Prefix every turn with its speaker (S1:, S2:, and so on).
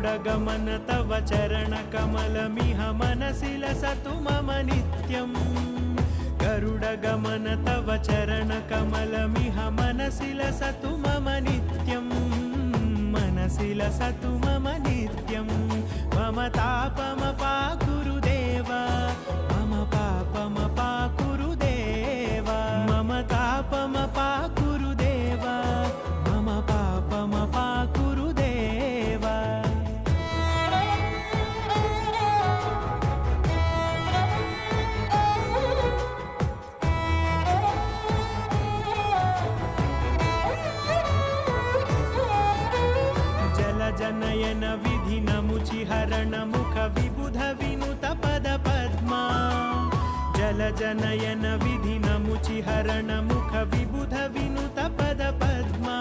S1: गरुडगमन तव चरणकमलमिह मनसि लसतु मम नित्यम् गरुडगमन तव चरणकमलमिह मनसि लसतु मम नित्यम् मनसि लसतु मम नित्यम् मम तापमपाकुरु देव मम पापमपाकुरु देव मम तापमपाकुरु देव मम पापमपाकुरु देव जनयन विधिनमुचिहरण मुख विबुध विनुत पद पद्मा जल जनयन विधिनमुचिहरण मुख विबुध विनुत पद पद्मा